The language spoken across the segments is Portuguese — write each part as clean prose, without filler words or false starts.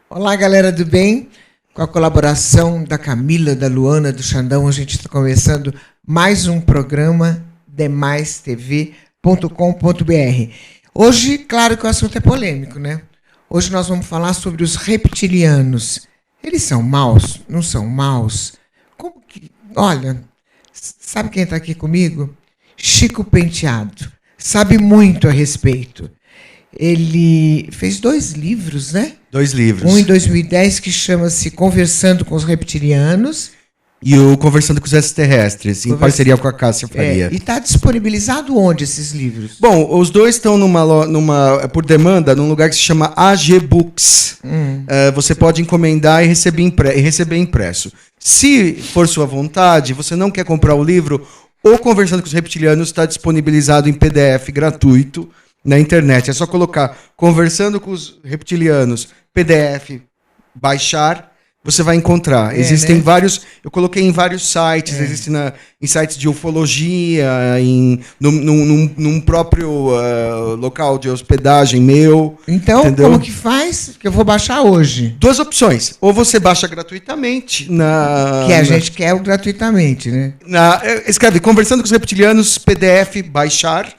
Olá, galera do bem. Com a colaboração da Camila, da Luana, do Xandão, a gente está começando mais um programa demaistv.com.br. Hoje, claro que o assunto é polêmico, né? Hoje nós vamos falar sobre os reptilianos. Eles são maus? Não são maus? Como que... Olha, sabe quem está aqui comigo? Chico Penteado. Sabe muito a respeito. Ele fez 2 livros, né? 2 livros. Um em 2010 que chama-se Conversando com os Reptilianos. E o Conversando com os Extraterrestres, em parceria com a Cássia Faria. E está disponibilizado onde esses livros? Bom, os 2 estão por demanda num lugar que se chama AG Books. Você pode encomendar e receber impresso. Se for sua vontade, você não quer comprar o livro, o Conversando com os Reptilianos está disponibilizado em PDF gratuito na internet. É só colocar Conversando com os Reptilianos, PDF, baixar, você vai encontrar. Existem vários, eu coloquei em vários sites, existem em sites de ufologia, num próprio local de hospedagem meu. Então, entendeu? Como que faz? Que eu vou baixar hoje. 2 opções. Ou você baixa gratuitamente gente quer o gratuitamente, né? Escreve Conversando com os Reptilianos, PDF, baixar.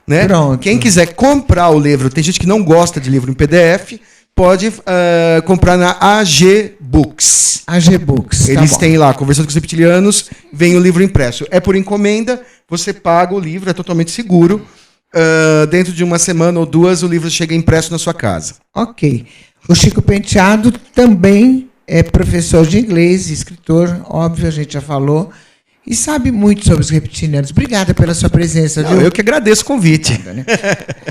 Né? Pronto. Quem quiser comprar o livro, tem gente que não gosta de livro em PDF, pode comprar na AG Books. AG Books. Eles têm lá, Conversando com os Reptilianos, vem o livro impresso. É por encomenda, você paga o livro, é totalmente seguro. Dentro de 1 semana ou 2, o livro chega impresso na sua casa. Ok. O Chico Penteado também é professor de inglês, escritor, óbvio, a gente já falou. E sabe muito sobre os reptilianos. Obrigada pela sua presença, viu? Eu que agradeço o convite.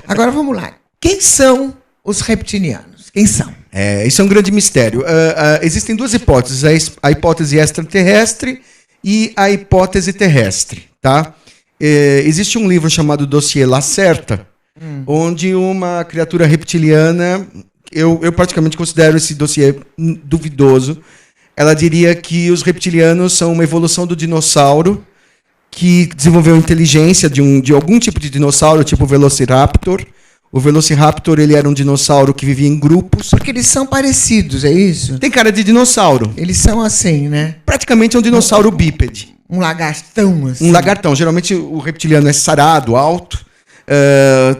Agora vamos lá. Quem são os reptilianos? Quem são? Isso é um grande mistério. Existem 2 hipóteses. A hipótese extraterrestre e a hipótese terrestre. Tá? Existe um livro chamado Dossiê Lacerta, onde uma criatura reptiliana, eu praticamente considero esse dossiê duvidoso. Ela diria que os reptilianos são uma evolução do dinossauro que desenvolveu inteligência de algum tipo de dinossauro, tipo o Velociraptor. O Velociraptor ele era um dinossauro que vivia em grupos. Porque eles são parecidos, é isso? Tem cara de dinossauro. Eles são assim, né? Praticamente é um dinossauro bípede. Um lagartão, assim. Um lagartão. Geralmente o reptiliano é sarado, alto.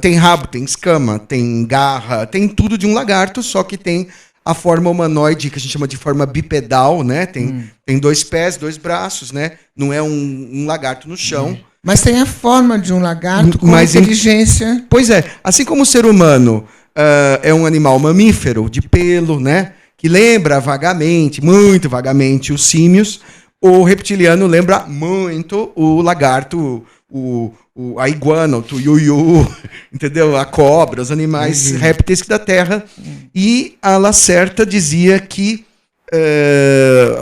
Tem rabo, tem escama, tem garra, tem tudo de um lagarto, só que tem a forma humanoide, que a gente chama de forma bipedal, né? Tem 2 pés, 2 braços, né? Não é um lagarto no chão. Mas tem a forma de um lagarto com inteligência. Pois é. Assim como o ser humano é um animal mamífero, de pelo, né? Que lembra vagamente, muito vagamente, os símios, o reptiliano lembra muito o lagarto, a iguana, o tuiuiu, entendeu? A cobra, os animais répteis da Terra. E a Lacerta dizia que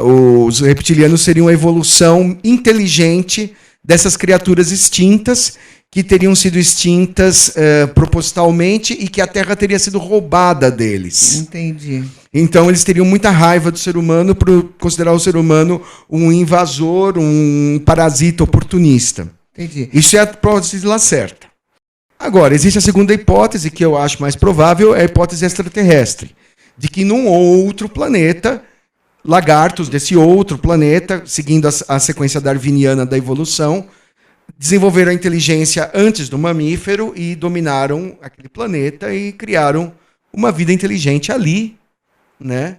os reptilianos seriam a evolução inteligente dessas criaturas extintas, que teriam sido extintas propositalmente e que a Terra teria sido roubada deles. Entendi. Então eles teriam muita raiva do ser humano por considerar o ser humano um invasor, um parasita oportunista. Entendi. Isso é a hipótese de Lacerta. Agora, existe a segunda hipótese, que eu acho mais provável, é a hipótese extraterrestre. De que num outro planeta, lagartos desse outro planeta, seguindo a sequência darwiniana da evolução, desenvolveram a inteligência antes do mamífero e dominaram aquele planeta e criaram uma vida inteligente ali, né?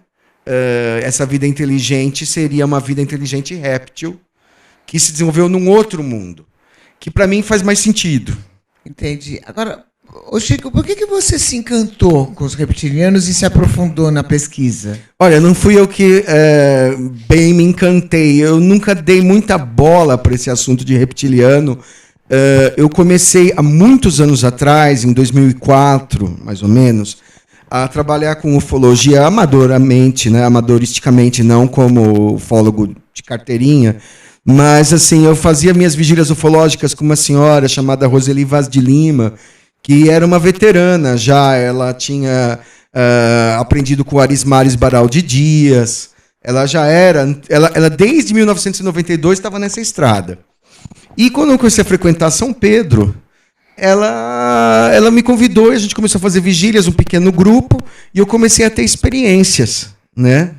Essa vida inteligente seria uma vida inteligente réptil que se desenvolveu num outro mundo, que para mim faz mais sentido. Entendi. Agora, ô Chico, por que você se encantou com os reptilianos e se aprofundou na pesquisa? Olha, não fui eu que bem me encantei. Eu nunca dei muita bola para esse assunto de reptiliano. Eu comecei há muitos anos atrás, em 2004, mais ou menos, a trabalhar com ufologia amadoramente, né? Amadoristicamente, não como ufólogo de carteirinha. Mas, assim, eu fazia minhas vigílias ufológicas com uma senhora chamada Roseli Vaz de Lima, que era uma veterana já. Ela tinha aprendido com o Arismares Baraldi Dias. Ela já era... Ela desde 1992 estava nessa estrada. E quando eu comecei a frequentar São Pedro, ela me convidou e a gente começou a fazer vigílias, um pequeno grupo, e eu comecei a ter experiências, né?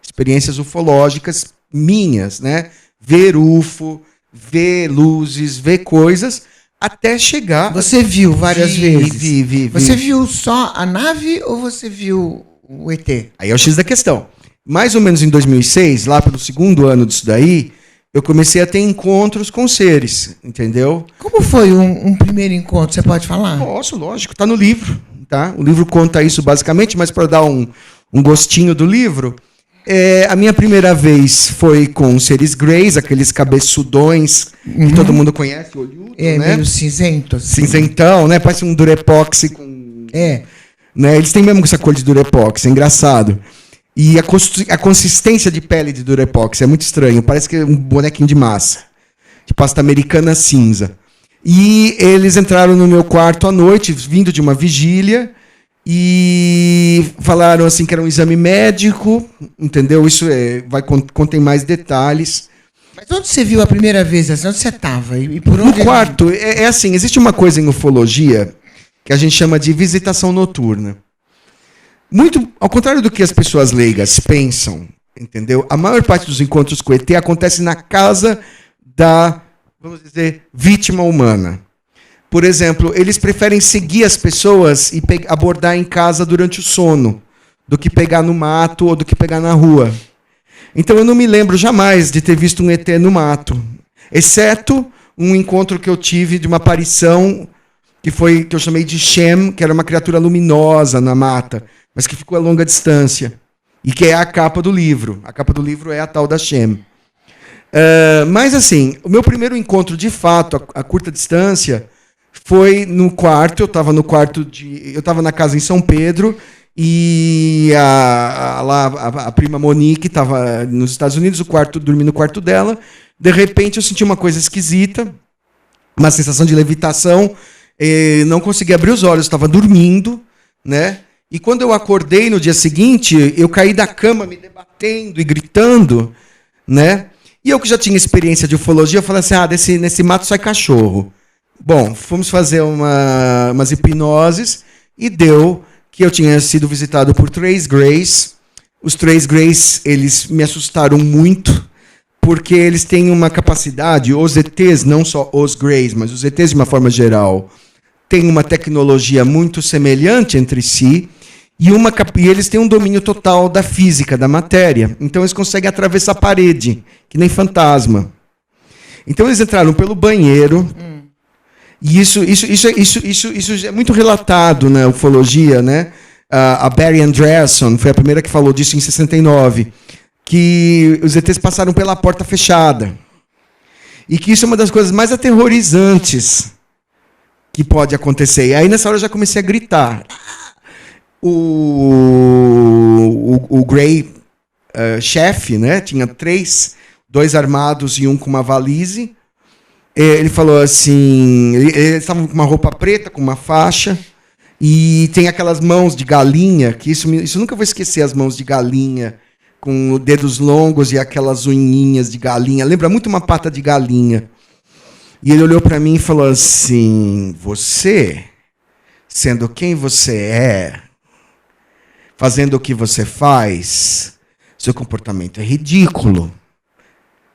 Experiências ufológicas minhas, né? Ver UFO, ver luzes, ver coisas, até chegar... Você viu várias vezes? Vi. Você viu só a nave ou você viu o ET? Aí é o X da questão. Mais ou menos em 2006, lá pelo segundo ano disso daí, eu comecei a ter encontros com seres, entendeu? Como foi um primeiro encontro? Você pode falar? Posso, lógico, tá no livro, tá? O livro conta isso basicamente, mas para dar um gostinho do livro, a minha primeira vez foi com seres greys, aqueles cabeçudões que todo mundo conhece, olhudo, né? Meio cinzento. Assim. Cinzentão, né? Parece um durepoxi com... Né? Eles têm mesmo essa cor de durepoxi, é engraçado. E a consistência de pele de durepoxi é muito estranho, parece que é um bonequinho de massa, de pasta americana cinza. E eles entraram no meu quarto à noite, vindo de uma vigília, e falaram assim que era um exame médico, entendeu? Isso contém mais detalhes. Mas onde você viu a primeira vez? Onde você estava? E por onde? No quarto, assim, existe uma coisa em ufologia que a gente chama de visitação noturna. Muito ao contrário do que as pessoas leigas pensam, entendeu? A maior parte dos encontros com o ET acontece na casa da, vamos dizer, vítima humana. Por exemplo, eles preferem seguir as pessoas e abordar em casa durante o sono, do que pegar no mato ou do que pegar na rua. Então eu não me lembro jamais de ter visto um ET no mato, exceto um encontro que eu tive de uma aparição que eu chamei de Shem, que era uma criatura luminosa na mata, mas que ficou a longa distância, e que é a capa do livro. A capa do livro é a tal da Shem. Mas, assim, o meu primeiro encontro, de fato, a curta distância, foi no quarto. Eu estava na casa em São Pedro, e a prima Monique estava nos Estados Unidos, dormi no quarto dela. De repente, eu senti uma coisa esquisita, uma sensação de levitação, não conseguia abrir os olhos, estava dormindo, né? E quando eu acordei no dia seguinte, eu caí da cama me debatendo e gritando, né? E eu que já tinha experiência de ufologia, eu falei assim, nesse mato sai cachorro. Bom, fomos fazer umas hipnoses e deu que eu tinha sido visitado por 3 greys. Os 3 greys, eles me assustaram muito, porque eles têm uma capacidade, os ETs, não só os greys, mas os ETs de uma forma geral, têm uma tecnologia muito semelhante entre si, e eles têm um domínio total da física, da matéria. Então eles conseguem atravessar a parede, que nem fantasma. Então eles entraram pelo banheiro, e isso é muito relatado na ufologia, né? A Barry Andreasson foi a primeira que falou disso em 69, que os ETs passaram pela porta fechada. E que isso é uma das coisas mais aterrorizantes que pode acontecer. E aí nessa hora eu já comecei a gritar. O Grey chefe, né? Tinha 2 armados e um com uma valise. Ele falou assim, eles estavam com uma roupa preta, com uma faixa, e tem aquelas mãos de galinha, que isso eu nunca vou esquecer, as mãos de galinha, com dedos longos e aquelas unhinhas de galinha. Lembra muito uma pata de galinha. E ele olhou para mim e falou assim, você, sendo quem você é, fazendo o que você faz, seu comportamento é ridículo.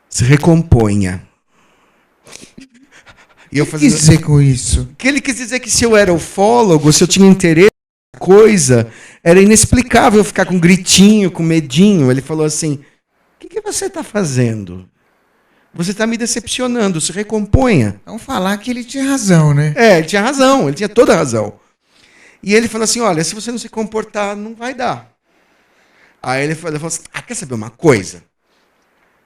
Se recomponha. E o que quis dizer com isso? Que ele quis dizer que se eu era ufólogo, se eu tinha interesse na coisa, era inexplicável eu ficar com gritinho, com medinho. Ele falou assim, o que você está fazendo? Você está me decepcionando, se recomponha. Vamos falar que ele tinha razão, né? Ele tinha razão, ele tinha toda a razão. E ele falou assim, olha, se você não se comportar, não vai dar. Aí ele falou assim, quer saber uma coisa?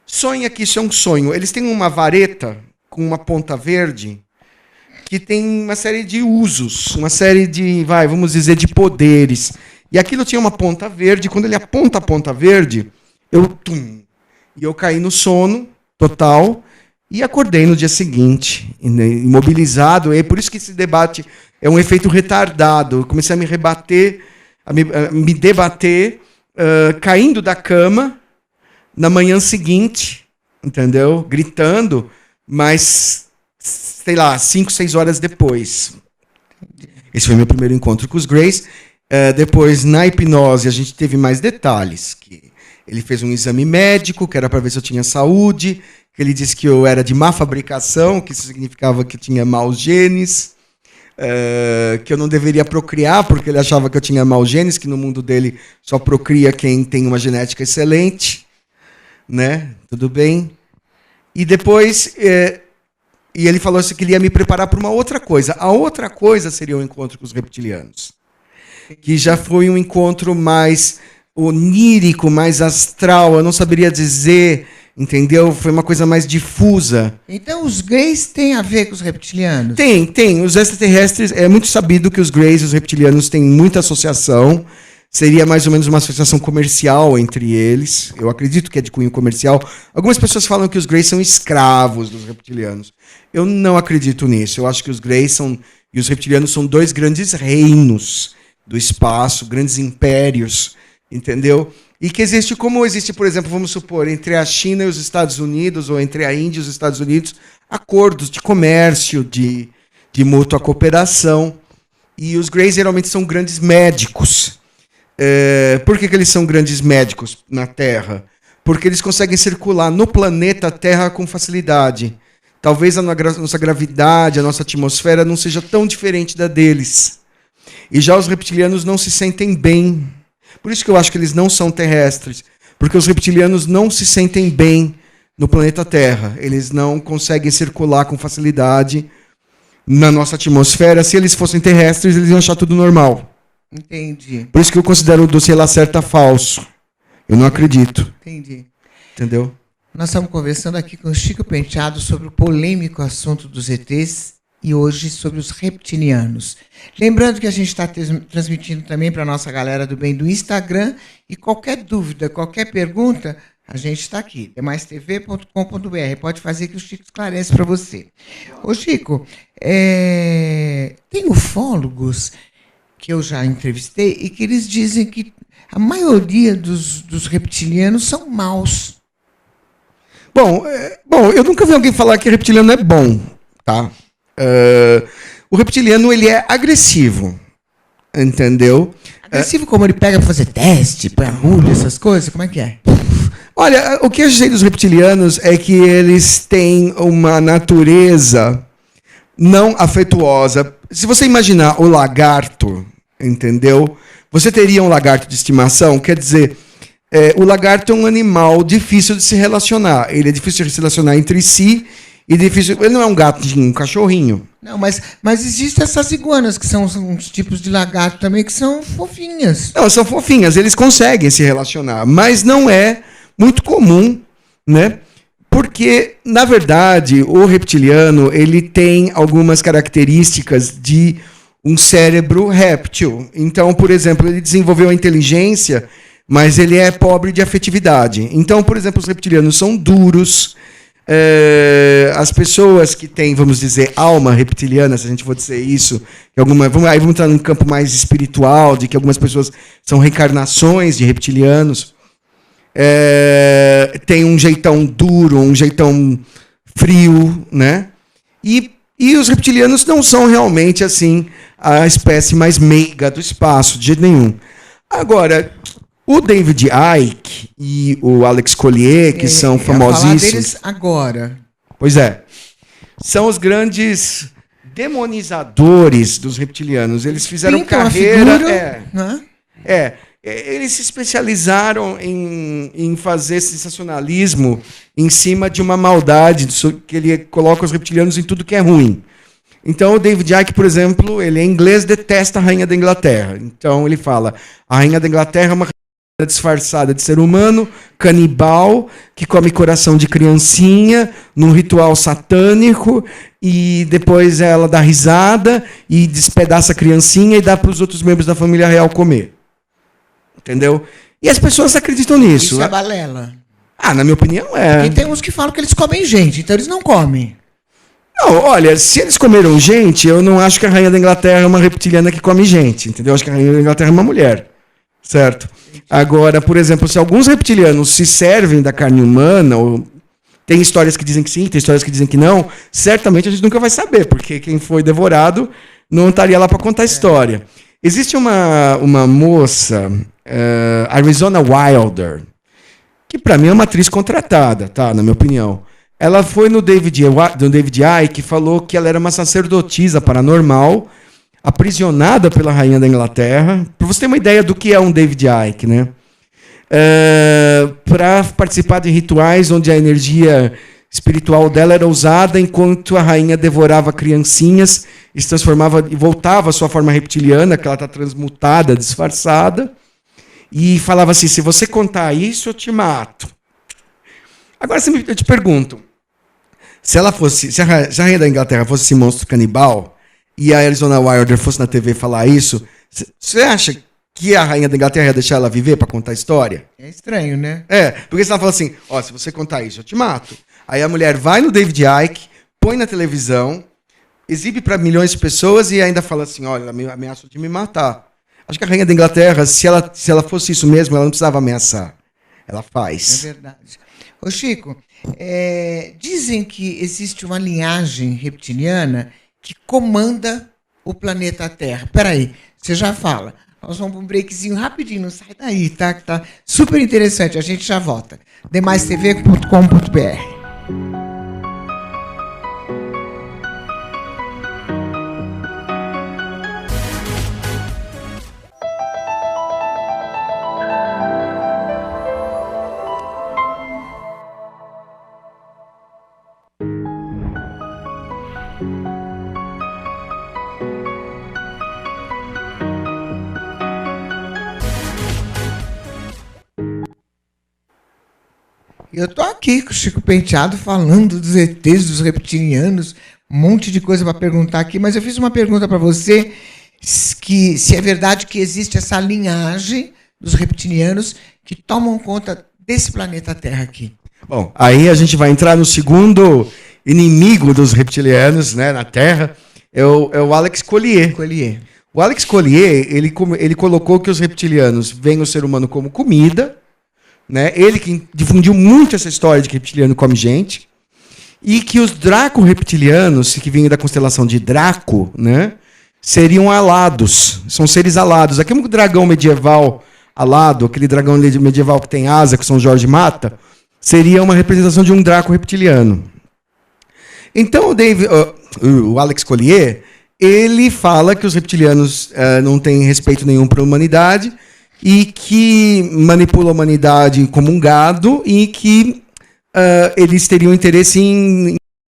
Sonha que isso é um sonho. Eles têm uma vareta com uma ponta verde que tem uma série de usos, uma série de, vamos dizer, de poderes. E aquilo tinha uma ponta verde, quando ele aponta a ponta verde, eu caí no sono total e acordei no dia seguinte, imobilizado. É por isso que esse debate é um efeito retardado. Eu comecei a me rebater a me debater caindo da cama na manhã seguinte, entendeu? Gritando, mas, sei lá, 5, 6 horas depois. Esse foi meu primeiro encontro com os Greys. Depois, na hipnose, a gente teve mais detalhes. Que ele fez um exame médico, que era para ver se eu tinha saúde, que ele disse que eu era de má fabricação, que isso significava que eu tinha maus genes, que eu não deveria procriar, porque ele achava que eu tinha maus genes, que no mundo dele só procria quem tem uma genética excelente. Né? Tudo bem? E depois... E ele falou assim que ele ia me preparar para uma outra coisa. A outra coisa seria o encontro com os reptilianos. Que já foi um encontro mais onírico, mais astral. Eu não saberia dizer, entendeu? Foi uma coisa mais difusa. Então os Greys têm a ver com os reptilianos? Tem. Os extraterrestres, é muito sabido que os Greys e os reptilianos têm muita associação. Seria mais ou menos uma associação comercial entre eles. Eu acredito que é de cunho comercial. Algumas pessoas falam que os Greys são escravos dos reptilianos. Eu não acredito nisso. Eu acho que os Greys e os reptilianos são 2 grandes reinos do espaço, grandes impérios, entendeu? E que existe, como existe, por exemplo, vamos supor, entre a China e os Estados Unidos, ou entre a Índia e os Estados Unidos, acordos de comércio, de mútua cooperação. E os Greys geralmente são grandes médicos. Por que eles são grandes médicos na Terra? Porque eles conseguem circular no planeta Terra com facilidade. Talvez a nossa gravidade, a nossa atmosfera não seja tão diferente da deles. E já os reptilianos não se sentem bem. Por isso que eu acho que eles não são terrestres. Porque os reptilianos não se sentem bem no planeta Terra. Eles não conseguem circular com facilidade na nossa atmosfera. Se eles fossem terrestres, eles iam achar tudo normal. Entendi. Por isso que eu considero o dossiê Lacerta falso. Eu não acredito. Entendi. Entendeu? Nós estamos conversando aqui com o Chico Penteado sobre o polêmico assunto dos ETs e hoje sobre os reptilianos. Lembrando que a gente está transmitindo também para a nossa galera do bem do Instagram e qualquer dúvida, qualquer pergunta, a gente está aqui, demaistv.com.br. Pode fazer que o Chico esclarece para você. Ô Chico, tem ufólogos que eu já entrevistei e que eles dizem que a maioria dos reptilianos são maus. Bom, eu nunca vi alguém falar que reptiliano é bom, tá? O reptiliano, ele é agressivo, entendeu? Agressivo como ele pega para fazer teste, põe agulha, essas coisas, como é que é? Olha, o que eu sei dos reptilianos é que eles têm uma natureza não afetuosa. Se você imaginar o lagarto, entendeu? Você teria um lagarto de estimação, quer dizer, o lagarto é um animal difícil de se relacionar. Ele é difícil de se relacionar entre si e difícil. Ele não é um gatinho, um cachorrinho. Não, mas existem essas iguanas, que são uns tipos de lagarto também, que são fofinhas. Não, são fofinhas, eles conseguem se relacionar, mas não é muito comum, né? Porque, na verdade, o reptiliano ele tem algumas características de um cérebro réptil. Então, por exemplo, ele desenvolveu a inteligência, mas ele é pobre de afetividade. Então, por exemplo, os reptilianos são duros. As pessoas que têm, vamos dizer, alma reptiliana, se a gente for dizer isso, aí vamos entrar num campo mais espiritual, de que algumas pessoas são reencarnações de reptilianos. Tem um jeitão duro, um jeitão frio, né? E os reptilianos não são realmente assim a espécie mais meiga do espaço, de jeito nenhum. Agora, o David Icke e o Alex Collier, que são famosíssimos. Falar deles agora. Pois é. São os grandes demonizadores dos reptilianos. Eles fizeram carreira. Figura, né? Eles se especializaram em fazer sensacionalismo em cima de uma maldade, que ele coloca os reptilianos em tudo que é ruim. Então, o David Icke, por exemplo, ele é inglês, detesta a Rainha da Inglaterra. Então, ele fala, a Rainha da Inglaterra é uma rainha disfarçada de ser humano, canibal, que come coração de criancinha, num ritual satânico, e depois ela dá risada e despedaça a criancinha e dá para os outros membros da família real comer. Entendeu? E as pessoas acreditam nisso. Isso é balela. Na minha opinião, é. E tem uns que falam que eles comem gente, então eles não comem. Não, olha, se eles comeram gente, eu não acho que a Rainha da Inglaterra é uma reptiliana que come gente, entendeu? Eu acho que a Rainha da Inglaterra é uma mulher. Certo. Agora, por exemplo, se alguns reptilianos se servem da carne humana, ou tem histórias que dizem que sim, tem histórias que dizem que não, certamente a gente nunca vai saber, porque quem foi devorado não estaria lá para contar a história. Existe uma moça, Arizona Wilder, que para mim é uma atriz contratada, tá, na minha opinião. Ela foi no David Icke, falou que ela era uma sacerdotisa paranormal, aprisionada pela rainha da Inglaterra. Para você ter uma ideia do que é um David Icke, né? Para participar de rituais onde a energia espiritual dela era usada enquanto a rainha devorava criancinhas e se transformava e voltava à sua forma reptiliana, que ela está transmutada, disfarçada, e falava assim: se você contar isso, eu te mato. Agora eu te pergunto, se a rainha da Inglaterra fosse esse monstro canibal e a Arizona Wilder fosse na TV falar isso, você acha que a rainha da Inglaterra ia deixar ela viver para contar a história? É estranho, né? Porque se ela fala assim, se você contar isso, eu te mato. Aí a mulher vai no David Icke, põe na televisão, exibe para milhões de pessoas e ainda fala assim, olha, ela ameaça de me matar. Acho que a rainha da Inglaterra, se ela fosse isso mesmo, ela não precisava ameaçar. Ela faz. É verdade. Ô Chico, dizem que existe uma linhagem reptiliana que comanda o planeta Terra. Peraí, você já fala. Nós vamos para um breakzinho rapidinho, não sai daí, tá? Que tá super interessante, a gente já volta. demaistv.com.br. Eu tô aqui com o Chico Penteado falando dos ETs, dos reptilianos, um monte de coisa para perguntar aqui, mas eu fiz uma pergunta para você, que se é verdade que existe essa linhagem dos reptilianos que tomam conta desse planeta Terra aqui. Bom, aí a gente vai entrar no segundo inimigo dos reptilianos, né, na Terra, é o Alex Collier. O Alex Collier, ele colocou que os reptilianos veem o ser humano como comida, né? Ele que difundiu muito essa história de que reptiliano come gente, e que os draco-reptilianos, que vinham da constelação de Draco, né, seriam alados, são seres alados. Aquele dragão medieval alado, aquele dragão medieval que tem asa, que São Jorge mata, seria uma representação de um draco-reptiliano. Então o Alex Collier, ele fala que os reptilianos não têm respeito nenhum para a humanidade, e que manipula a humanidade como um gado e que eles teriam interesse em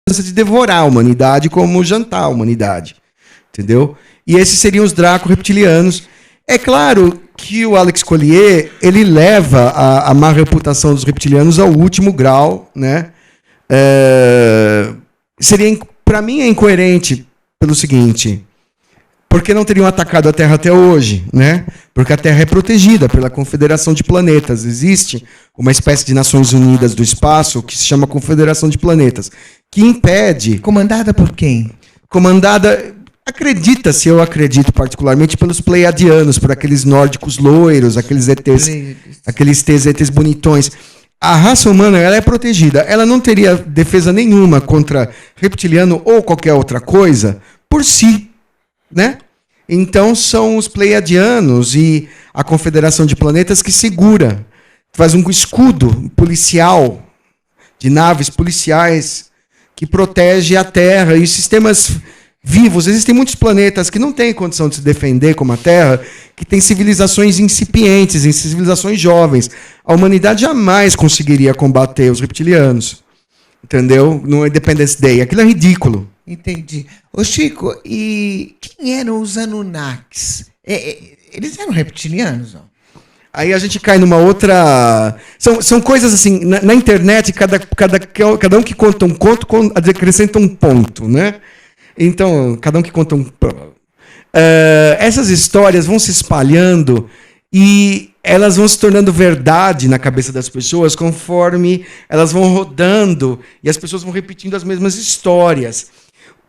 de devorar a humanidade como jantar a humanidade. Entendeu? E esses seriam os draco-reptilianos. É claro que o Alex Collier, ele leva a má reputação dos reptilianos ao último grau, né? Para mim é incoerente pelo seguinte: porque não teriam atacado a Terra até hoje, né? Porque a Terra é protegida pela Confederação de Planetas. Existe uma espécie de Nações Unidas do espaço que se chama Confederação de Planetas, que impede... Comandada por quem? Comandada, acredita-se, eu acredito particularmente, pelos pleiadianos, por aqueles nórdicos loiros, aqueles ETs, aqueles ETs bonitões. A raça humana, ela é protegida. Ela não teria defesa nenhuma contra reptiliano ou qualquer outra coisa por si, né? Então são os pleiadianos e a Confederação de Planetas que segura, faz um escudo policial de naves policiais que protege a Terra e sistemas vivos. Existem muitos planetas que não têm condição de se defender como a Terra, que têm civilizações incipientes, civilizações jovens. A humanidade jamais conseguiria combater os reptilianos, entendeu? No Independence Day. Aquilo é ridículo. Entendi. Ô Chico, e quem eram os Anunnakis? Eles eram reptilianos? Ó? Aí a gente cai numa outra... São coisas assim, na internet, cada um que conta um conto acrescenta um ponto, né? Então, cada um que conta um... essas histórias vão se espalhando e elas vão se tornando verdade na cabeça das pessoas conforme elas vão rodando e as pessoas vão repetindo as mesmas histórias.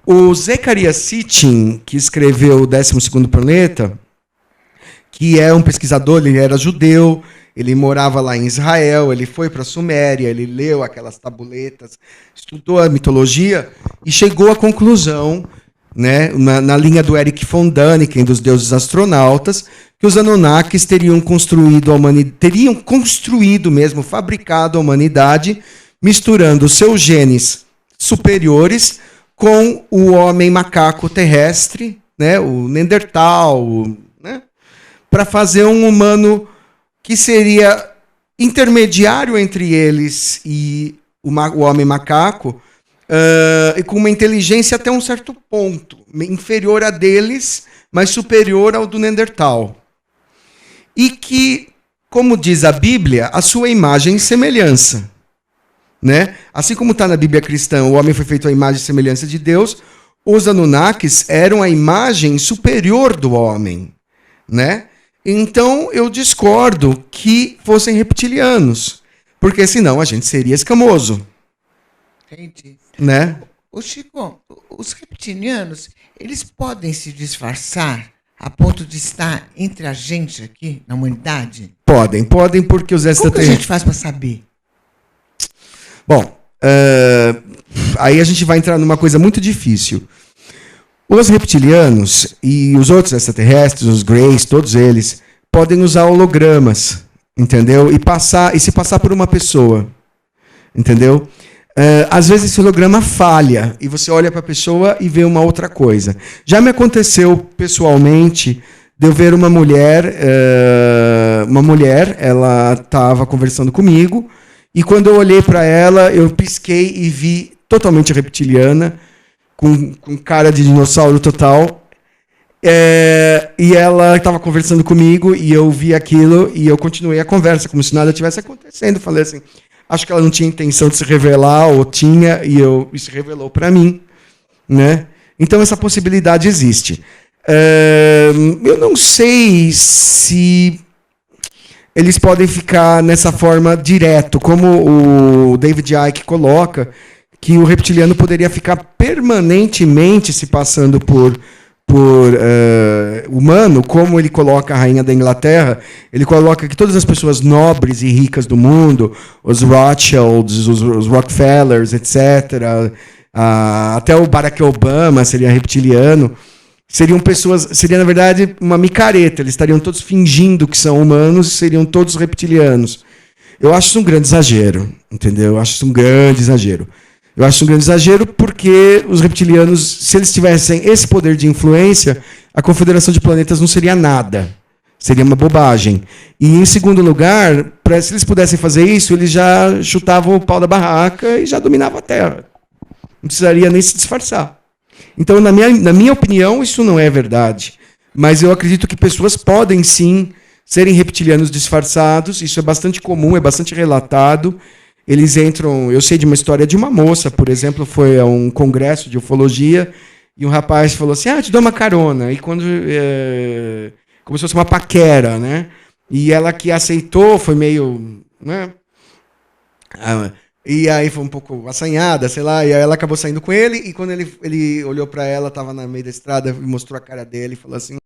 O Zecharia Sitchin, que escreveu o 12º Planeta, que é um pesquisador, ele era judeu, ele morava lá em Israel, ele foi para a Suméria, ele leu aquelas tabuletas, estudou a mitologia e chegou à conclusão, né, na linha do Erich von Däniken, dos deuses astronautas, que os Anunnakis teriam construído a humanidade, teriam construído mesmo, fabricado a humanidade, misturando seus genes superiores com o homem macaco terrestre, né, o Neandertal, né, para fazer um humano que seria intermediário entre eles e o homem macaco, e com uma inteligência até um certo ponto, inferior a deles, mas superior ao do Neandertal. E que, como diz a Bíblia, a sua imagem e semelhança. Né? Assim como está na Bíblia cristã, o homem foi feito à imagem e semelhança de Deus, os Anunnakis eram a imagem superior do homem. Né? Então, eu discordo que fossem reptilianos, porque senão a gente seria escamoso. Entendi. Né? Ô Chico, os reptilianos, eles podem se disfarçar a ponto de estar entre a gente aqui, na humanidade? Podem, porque os Como que a gente faz para saber? Bom, aí a gente vai entrar numa coisa muito difícil. Os reptilianos e os outros extraterrestres, os Greys, todos eles, podem usar hologramas, entendeu? E se passar por uma pessoa, entendeu? Às vezes esse holograma falha e você olha para a pessoa e vê uma outra coisa. Já me aconteceu pessoalmente de eu ver uma mulher, ela estava conversando comigo e quando eu olhei para ela, eu pisquei e vi totalmente reptiliana, com cara de dinossauro total. E ela estava conversando comigo e eu vi aquilo e eu continuei a conversa como se nada tivesse acontecendo. Falei assim, acho que ela não tinha intenção de se revelar, ou tinha, e se revelou para mim. Né? Então essa possibilidade existe. Eu não sei se eles podem ficar nessa forma direto, como o David Icke coloca, que o reptiliano poderia ficar permanentemente se passando por humano, como ele coloca a rainha da Inglaterra, ele coloca que todas as pessoas nobres e ricas do mundo, os Rothschilds, os Rockefellers, etc., até o Barack Obama seria reptiliano, seria na verdade uma micareta, eles estariam todos fingindo que são humanos e seriam todos reptilianos. Eu acho isso um grande exagero, entendeu? Eu acho isso um grande exagero. Eu acho um grande exagero porque os reptilianos, se eles tivessem esse poder de influência, a Confederação de Planetas não seria nada. Seria uma bobagem. E, em segundo lugar, se eles pudessem fazer isso, eles já chutavam o pau da barraca e já dominavam a Terra. Não precisaria nem se disfarçar. Então, na minha opinião, isso não é verdade. Mas eu acredito que pessoas podem, sim, serem reptilianos disfarçados. Isso é bastante comum, é bastante relatado. Eles entram... Eu sei de uma história de uma moça, por exemplo, foi a um congresso de ufologia, e um rapaz falou assim, te dou uma carona. E quando... como se fosse uma paquera, né? E ela que aceitou, foi meio... Né? E aí foi um pouco assanhada, sei lá, e aí ela acabou saindo com ele, e quando ele olhou para ela, estava no meio da estrada, e mostrou a cara dele, e falou assim,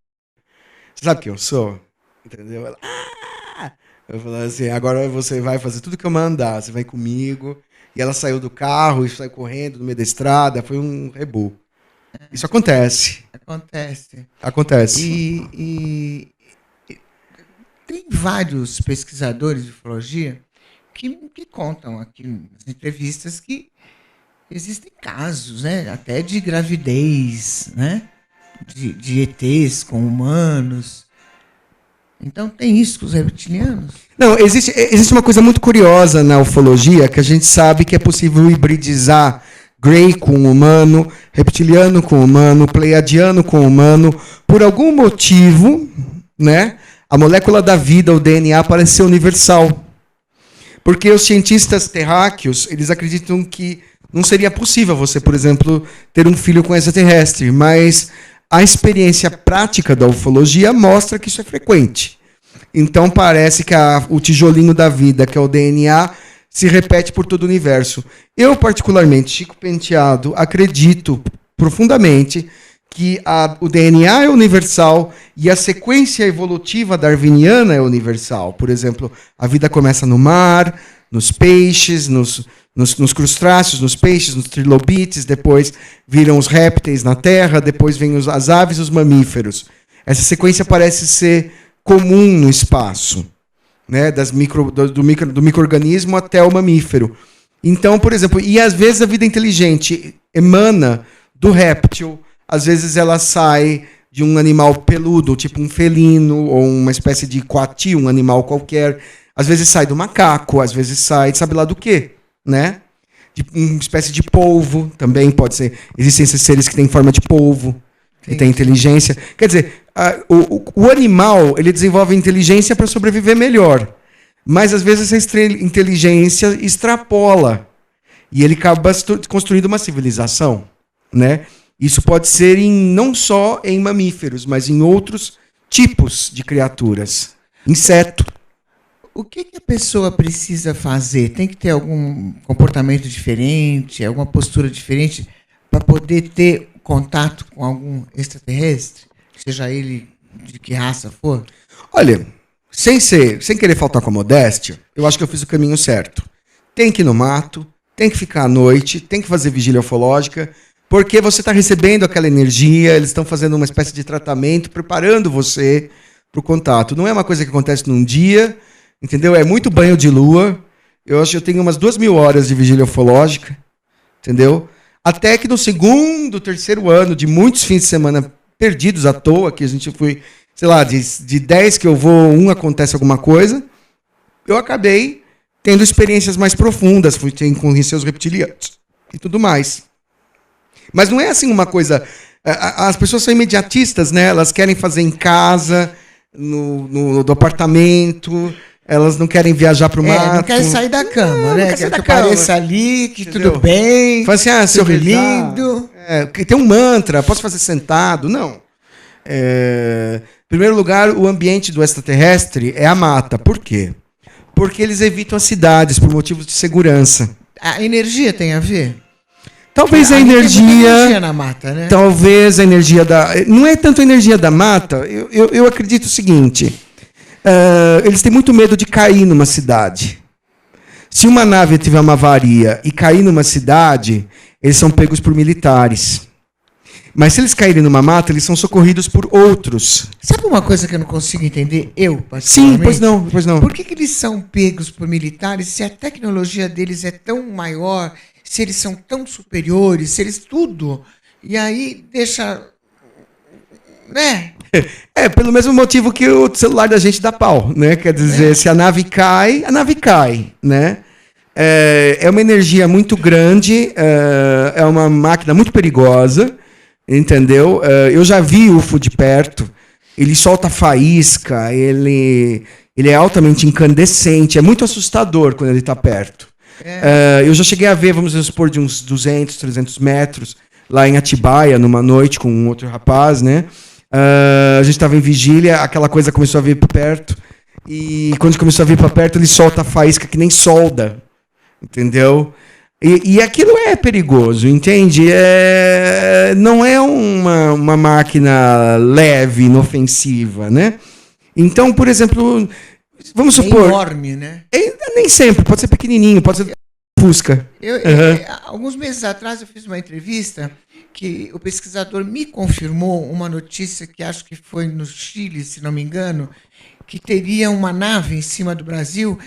você sabe quem eu sou? Entendeu? Ela... Eu falei assim, agora você vai fazer tudo que eu mandar, você vai comigo. E ela saiu do carro e saiu correndo no meio da estrada, foi um rebu. Isso acontece. Acontece. E tem vários pesquisadores de ufologia que contam aqui nas entrevistas que existem casos, né, até de gravidez, né, de ETs com humanos. Então tem isso com os reptilianos? Não, existe uma coisa muito curiosa na ufologia, que a gente sabe que é possível hibridizar Grey com humano, reptiliano com humano, pleiadiano com humano. Por algum motivo, né, a molécula da vida, o DNA, parece ser universal. Porque os cientistas terráqueos, eles acreditam que não seria possível você, por exemplo, ter um filho com extraterrestre, mas a experiência prática da ufologia mostra que isso é frequente. Então parece que o tijolinho da vida, que é o DNA, se repete por todo o universo. Eu, particularmente, Chico Penteado, acredito profundamente que o DNA é universal e a sequência evolutiva darwiniana é universal. Por exemplo, a vida começa no mar, nos peixes, nos crustáceos, nos peixes, nos trilobites, depois viram os répteis na terra, depois vêm as aves e os mamíferos. Essa sequência parece ser comum no espaço, né, do micro-organismo até o mamífero. Então, por exemplo, e às vezes a vida inteligente emana do réptil, às vezes ela sai de um animal peludo, tipo um felino, ou uma espécie de coati, um animal qualquer. Às vezes sai do macaco, às vezes sai, sabe lá do quê, né? De uma espécie de polvo, também pode ser. Existem esses seres que têm forma de polvo, que têm inteligência. Quer dizer, o animal, ele desenvolve inteligência para sobreviver melhor. Mas, às vezes, essa inteligência extrapola. E ele acaba construindo uma civilização, né? Isso pode ser não só em mamíferos, mas em outros tipos de criaturas. Inseto. O que a pessoa precisa fazer? Tem que ter algum comportamento diferente, alguma postura diferente para poder ter contato com algum extraterrestre? Seja ele de que raça for? Olha, sem querer faltar com a modéstia, eu acho que eu fiz o caminho certo. Tem que ir no mato, tem que ficar à noite, tem que fazer vigília ufológica, porque você está recebendo aquela energia, eles estão fazendo uma espécie de tratamento, preparando você para o contato. Não é uma coisa que acontece num dia, entendeu? É muito banho de lua. Eu acho que eu tenho umas 2.000 horas de vigília ufológica, entendeu? Até que no segundo, terceiro ano, de muitos fins de semana perdidos à toa, que a gente foi, sei lá, de 10 que eu vou, acontece alguma coisa, eu acabei tendo experiências mais profundas, fui conhecer os reptilianos e tudo mais. Mas não é assim uma coisa... As pessoas são imediatistas, né? Elas querem fazer em casa, no apartamento, elas não querem viajar para o mato. Não querem sair da cama, né? Quer que apareça ali, que entendeu? Tudo bem, fala assim, seu lindo. Tem um mantra, posso fazer sentado? Não. Em primeiro lugar, o ambiente do extraterrestre é a mata. Por quê? Porque eles evitam as cidades por motivos de segurança. A energia tem a ver? Talvez a energia... Tem muita energia na mata, né? Talvez a energia da... Não é tanto a energia da mata. Eu acredito o seguinte. Eles têm muito medo de cair numa cidade. Se uma nave tiver uma avaria e cair numa cidade, eles são pegos por militares. Mas se eles caírem numa mata, eles são socorridos por outros. Sabe uma coisa que eu não consigo entender? Sim, pois não. Por que eles são pegos por militares se a tecnologia deles é tão maior, se eles são tão superiores, se eles tudo... E aí deixa... Né? Pelo mesmo motivo que o celular da gente dá pau, né? Quer dizer, se a nave cai, né? É uma energia muito grande, é uma máquina muito perigosa, entendeu? Eu já vi UFO de perto, ele solta faísca, ele é altamente incandescente, é muito assustador quando ele está perto. Eu já cheguei a ver, vamos supor, de uns 200, 300 metros, lá em Atibaia, numa noite com um outro rapaz, né? A gente estava em vigília, aquela coisa começou a vir para perto, e quando começou a vir para perto, ele solta a faísca que nem solda, entendeu? E aquilo é perigoso, entende? Não é uma máquina leve, inofensiva, né? Então, por exemplo, vamos supor... É enorme, né? Nem sempre, pode ser pequenininho, pode ser fusca. Alguns meses atrás eu fiz uma entrevista que o pesquisador me confirmou uma notícia que acho que foi no Chile, se não me engano, que teria uma nave em cima do Brasil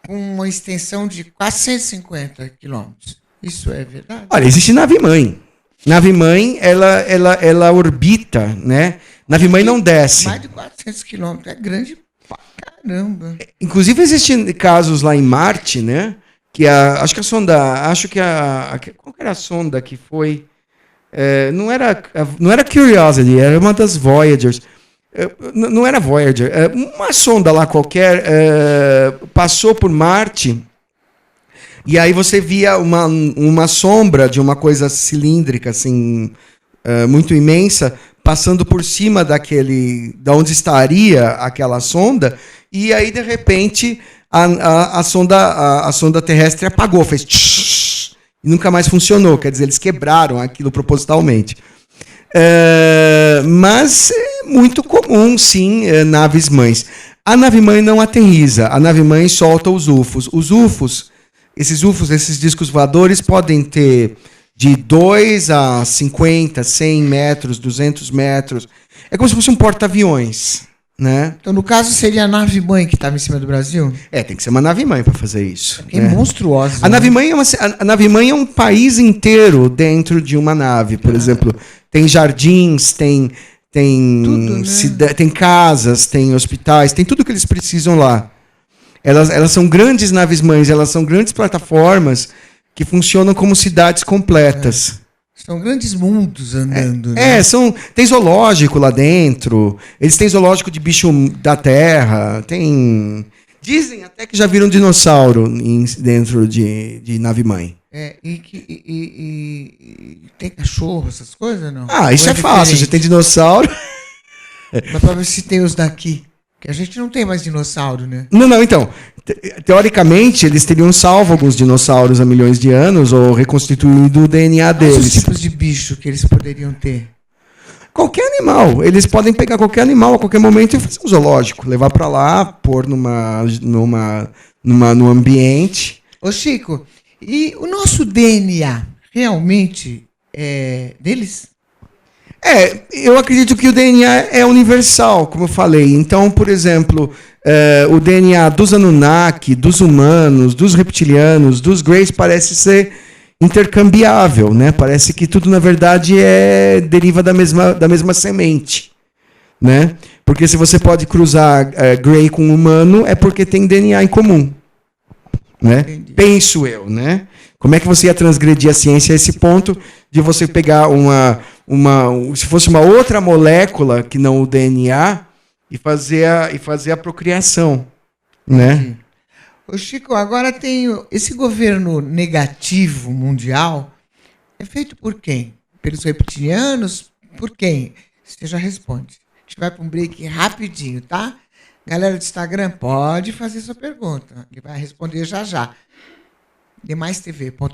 com uma extensão de 450 quilômetros. Isso é verdade? Olha, existe nave-mãe. Nave-mãe, ela orbita, né? Nave-mãe não desce. Mais de 400 quilômetros, é grande pra caramba. Inclusive, existem casos lá em Marte, né? Que acho que a sonda... qual era a sonda que foi... não era Curiosity, era uma das Voyagers. Não era Voyager. Uma sonda lá qualquer passou por Marte e aí você via uma sombra de uma coisa cilíndrica, assim, muito imensa, passando por cima da onde estaria aquela sonda, e aí, de repente, a sonda terrestre apagou, fez tsh, e nunca mais funcionou. Quer dizer, eles quebraram aquilo propositalmente. Mas é muito comum, sim, naves-mães. A nave-mãe não aterriza, a nave-mãe solta os UFOs. Os UFOs, esses discos voadores, podem ter de 2 a 50, 100 metros, 200 metros. É como se fosse um porta-aviões, né? Então, no caso, seria a nave-mãe que estava em cima do Brasil? Tem que ser uma nave-mãe para fazer isso. É monstruosa. A nave-mãe a nave-mãe é um país inteiro dentro de uma nave. Por exemplo, tem jardins, tem tudo, né? Tem casas, tem hospitais, tem tudo que eles precisam lá. Elas são grandes naves-mães, elas são grandes plataformas que funcionam como cidades completas. São grandes mundos andando. Né? Tem zoológico lá dentro, eles têm zoológico de bicho da terra, dizem até que já viram dinossauro dentro de nave-mãe. E tem cachorro, essas coisas, não? Isso é fácil, você tem dinossauro. Mas para ver se tem os daqui. Que a gente não tem mais dinossauro, né? Não, então. Teoricamente, eles teriam salvo alguns dinossauros há milhões de anos ou reconstituído o DNA deles. Quais os tipos de bicho que eles poderiam ter? Qualquer animal. Eles podem pegar qualquer animal a qualquer momento e fazer um zoológico. Levar para lá, pôr num ambiente. Ô, Chico, e o nosso DNA realmente é deles? Eu acredito que o DNA é universal, como eu falei. Então, por exemplo, o DNA dos Anunnaki, dos humanos, dos reptilianos, dos Greys parece ser intercambiável, né? Parece que tudo, na verdade, deriva da mesma semente, né? Porque se você pode cruzar Grey com humano, é porque tem DNA em comum, né? Penso eu, né? Como é que você ia transgredir a ciência a esse ponto de você pegar se fosse uma outra molécula que não o DNA e fazer a procriação, né? Ô Chico, agora tem esse governo negativo mundial, é feito por quem? Pelos reptilianos? Por quem? Você já responde. A gente vai para um break rapidinho, tá? Galera do Instagram, pode fazer sua pergunta. Ele vai responder já já. demaistv.com.br.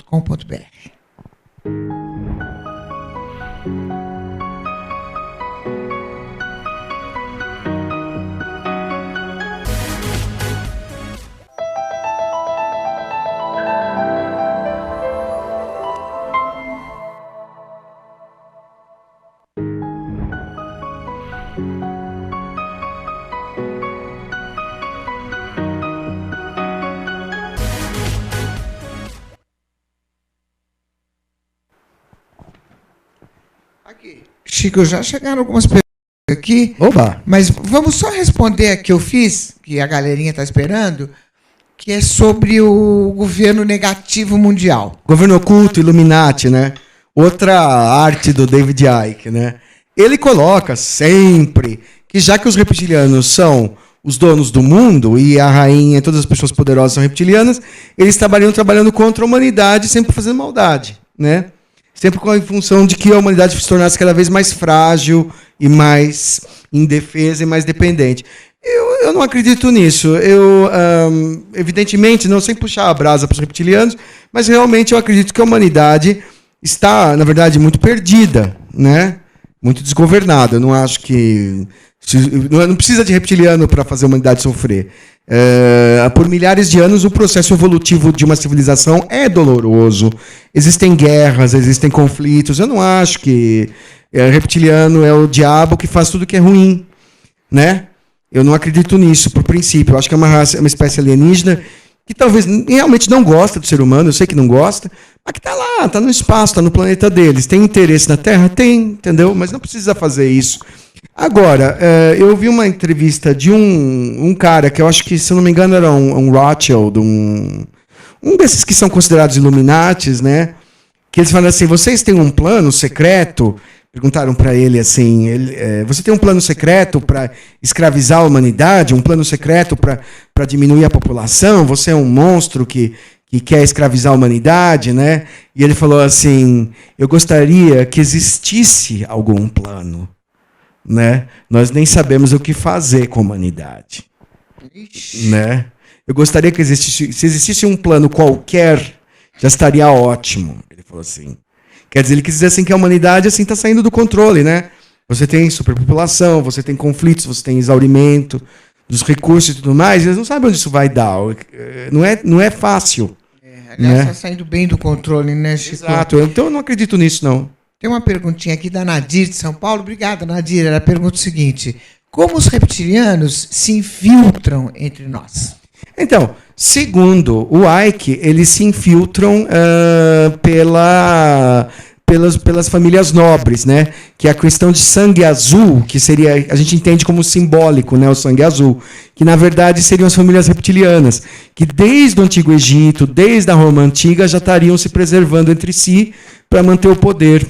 Chico, já chegaram algumas perguntas aqui. Oba! Mas vamos só responder a que eu fiz, que a galerinha está esperando, que é sobre o governo negativo mundial. Governo oculto, Illuminati, né? Outra arte do David Icke, né? Ele coloca sempre que já que os reptilianos são os donos do mundo e a rainha e todas as pessoas poderosas são reptilianas, eles estariam trabalhando contra a humanidade, sempre fazendo maldade, né? Sempre com a função de que a humanidade se tornasse cada vez mais frágil e mais indefesa e mais dependente. Eu não acredito nisso. Evidentemente, não sem puxar a brasa para os reptilianos, mas realmente eu acredito que a humanidade está, na verdade, muito perdida, né? Muito desgovernada. Eu não acho que... Não precisa de reptiliano para fazer a humanidade sofrer. Por milhares de anos, o processo evolutivo de uma civilização é doloroso. Existem guerras, existem conflitos. Eu não acho que reptiliano é o diabo que faz tudo que é ruim, né? Eu não acredito nisso, por princípio. Eu acho que é uma raça, uma espécie alienígena que talvez realmente não gosta do ser humano, eu sei que não gosta, mas que está lá, está no espaço, está no planeta deles. Tem interesse na Terra? Tem, entendeu? Mas não precisa fazer isso. Agora, eu vi uma entrevista de um cara que eu acho que, se eu não me engano, era um Rothschild, um desses que são considerados Illuminatis, né? Que eles falam assim, vocês têm um plano secreto? Perguntaram para ele assim, você tem um plano secreto para escravizar a humanidade? Um plano secreto para diminuir a população? Você é um monstro que quer escravizar a humanidade, né? E ele falou assim, eu gostaria que existisse algum plano, né? Nós nem sabemos o que fazer com a humanidade. Né? Eu gostaria que se existisse um plano qualquer, já estaria ótimo. Ele falou assim. Quer dizer, ele quis dizer assim que a humanidade assim está saindo do controle, né? Você tem superpopulação, você tem conflitos, você tem exaurimento dos recursos e tudo mais, eles não sabem onde isso vai dar. Não é fácil. Aliás, está saindo bem do controle, né, Chico? Exato, então eu não acredito nisso, não. Tem uma perguntinha aqui da Nadir, de São Paulo. Obrigada, Nadir. Ela pergunta o seguinte: como os reptilianos se infiltram entre nós? Então, segundo o Ike, eles se infiltram pelas famílias nobres, né? Que é a questão de sangue azul, que seria, a gente entende como simbólico, né? O sangue azul, que na verdade seriam as famílias reptilianas, que desde o Antigo Egito, desde a Roma Antiga, já estariam se preservando entre si para manter o poder.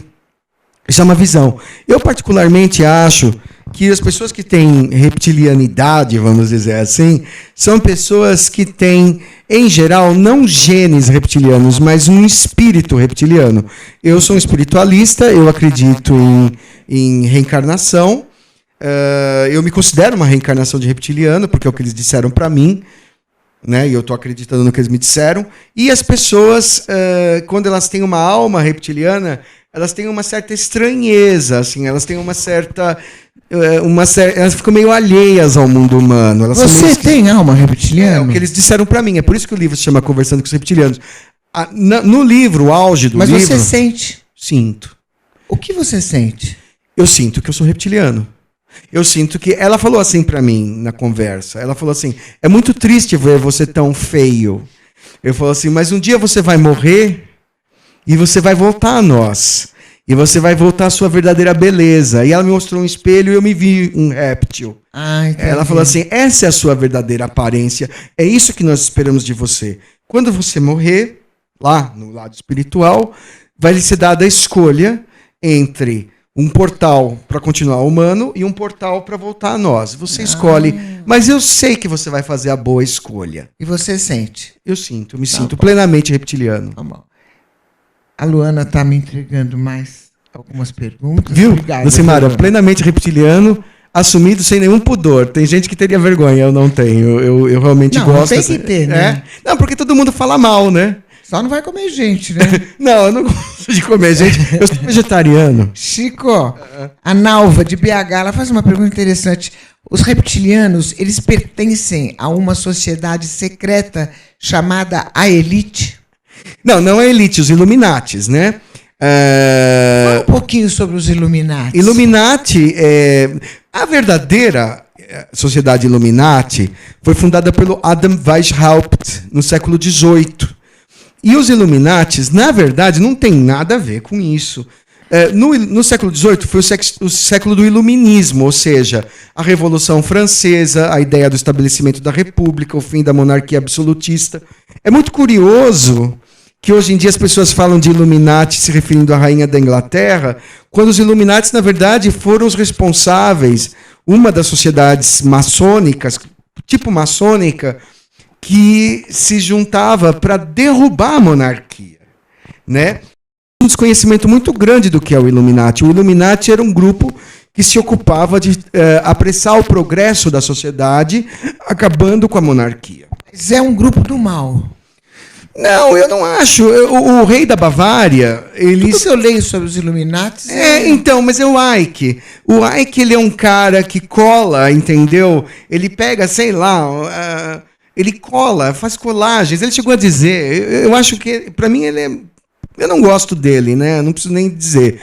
Isso é uma visão. Eu particularmente acho que as pessoas que têm reptilianidade, vamos dizer assim, são pessoas que têm, em geral, não genes reptilianos, mas um espírito reptiliano. Eu sou um espiritualista, eu acredito em reencarnação, eu me considero uma reencarnação de reptiliano, porque é o que eles disseram para mim, né? E eu estou acreditando no que eles me disseram. E as pessoas, quando elas têm uma alma reptiliana, elas têm uma certa estranheza, assim, elas têm uma certa... elas ficam meio alheias ao mundo humano. Elas Você tem alma reptiliana? É o que eles disseram para mim. É por isso que o livro se chama Conversando com os Reptilianos. No livro, o auge do livro... Mas você sente? Sinto. O que você sente? Eu sinto que eu sou reptiliano. Eu sinto que... Ela falou assim para mim na conversa. Ela falou assim, é muito triste ver você tão feio. Eu falo assim, mas um dia você vai morrer e você vai voltar a nós. E você vai voltar à sua verdadeira beleza. E ela me mostrou um espelho e eu me vi um réptil. Ela falou assim, essa é a sua verdadeira aparência. É isso que nós esperamos de você. Quando você morrer, lá no lado espiritual, vai lhe ser dada a escolha entre um portal para continuar humano e um portal para voltar a nós. Você escolhe. Mas eu sei que você vai fazer a boa escolha. E você sente? Eu sinto, me sinto plenamente reptiliano. Tá bom. A Luana está me entregando mais algumas perguntas. Viu, Obrigada, Lucimara? Luana. Plenamente reptiliano, assumido sem nenhum pudor. Tem gente que teria vergonha, eu não tenho. Eu realmente gosto. Não tem que ter, né? Não, porque todo mundo fala mal, né? Só não vai comer gente, né? Não, eu não gosto de comer gente. Eu sou vegetariano. Chico, a Nalva, de BH, ela faz uma pergunta interessante. Os reptilianos, eles pertencem a uma sociedade secreta chamada a Elite? Não é elite, os Illuminatis, né? Fala um pouquinho sobre os Illuminati. Illuminati, a verdadeira sociedade Illuminati foi fundada pelo Adam Weishaupt no século XVIII. E os Illuminatis, na verdade, não tem nada a ver com isso. No século XVIII foi o século do iluminismo, ou seja, a Revolução Francesa, a ideia do estabelecimento da República, o fim da monarquia absolutista. É muito curioso que hoje em dia as pessoas falam de Illuminati se referindo à rainha da Inglaterra, quando os Illuminatis, na verdade, foram os responsáveis, uma das sociedades maçônicas, tipo maçônica, que se juntava para derrubar a monarquia, né? Um desconhecimento muito grande do que é o Illuminati. O Illuminati era um grupo que se ocupava de apressar o progresso da sociedade, acabando com a monarquia. Mas é um grupo do mal. Não, eu não acho. O rei da Bavária, ele... Tudo que eu leio sobre os Illuminati... Então, mas é o Ike. O Ike, ele é um cara que cola, entendeu? Ele pega, sei lá... ele cola, faz colagens. Ele chegou a dizer... Eu acho que, para mim, ele é... Eu não gosto dele, né? Não preciso nem dizer.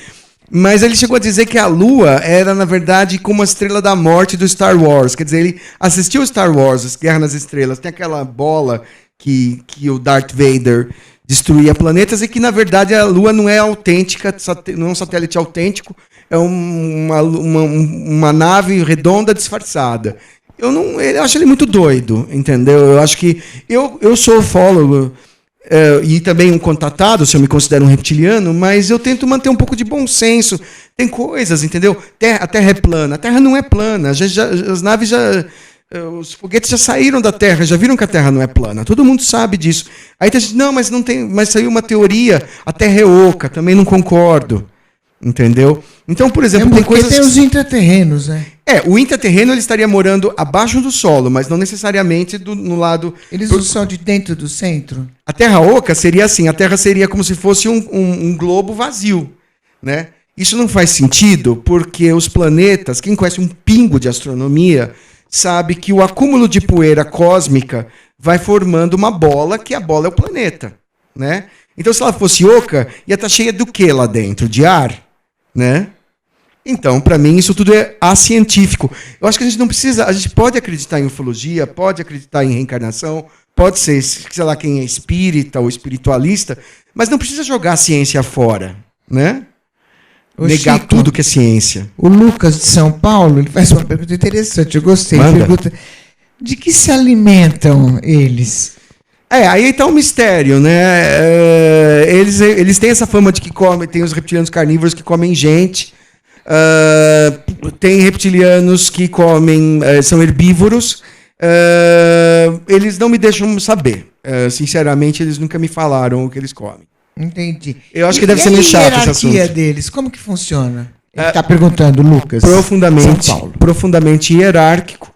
Mas ele chegou a dizer que a Lua era, na verdade, como a Estrela da Morte do Star Wars. Quer dizer, ele assistiu Star Wars, Guerra nas Estrelas. Tem aquela bola que o Darth Vader destruía planetas e que, na verdade, a Lua não é autêntica, não é um satélite autêntico, é uma nave redonda disfarçada. Eu acho ele muito doido, entendeu? Eu acho que... Eu sou ufólogo... e também um contatado, se eu me considero um reptiliano, mas eu tento manter um pouco de bom senso. Tem coisas, entendeu? A Terra é plana. A Terra não é plana. As naves os foguetes já saíram da Terra, já viram que a Terra não é plana. Todo mundo sabe disso. Aí tem gente, não, mas não tem, mas saiu uma teoria, a Terra é oca, também não concordo. Entendeu? Então, por exemplo, tem coisas... tem os intraterrenos, né? O intraterreno ele estaria morando abaixo do solo, mas não necessariamente no lado... Eles não são de dentro do centro? A Terra oca seria assim, a Terra seria como se fosse um globo vazio, né? Isso não faz sentido porque os planetas, quem conhece um pingo de astronomia, sabe que o acúmulo de poeira cósmica vai formando uma bola, que a bola é o planeta, né? Então, se ela fosse oca, ia estar cheia do que lá dentro? De ar, né? Então, para mim, isso tudo é acientífico. Eu acho que a gente não precisa... A gente pode acreditar em ufologia, pode acreditar em reencarnação, pode ser, sei lá, quem é espírita ou espiritualista, mas não precisa jogar a ciência fora, né? Negar Chico, tudo que é ciência. O Lucas de São Paulo, ele faz uma pergunta interessante, eu gostei. Pergunta, de que se alimentam eles? Aí está um mistério, né? Eles têm essa fama de que comem, tem os reptilianos carnívoros que comem gente, tem reptilianos que comem, são herbívoros, eles não me deixam saber. Sinceramente, eles nunca me falaram o que eles comem. Entendi. Eu acho que deve ser meio chato esse assunto. A hierarquia deles, como que funciona? Ele está perguntando, Lucas. Profundamente hierárquico.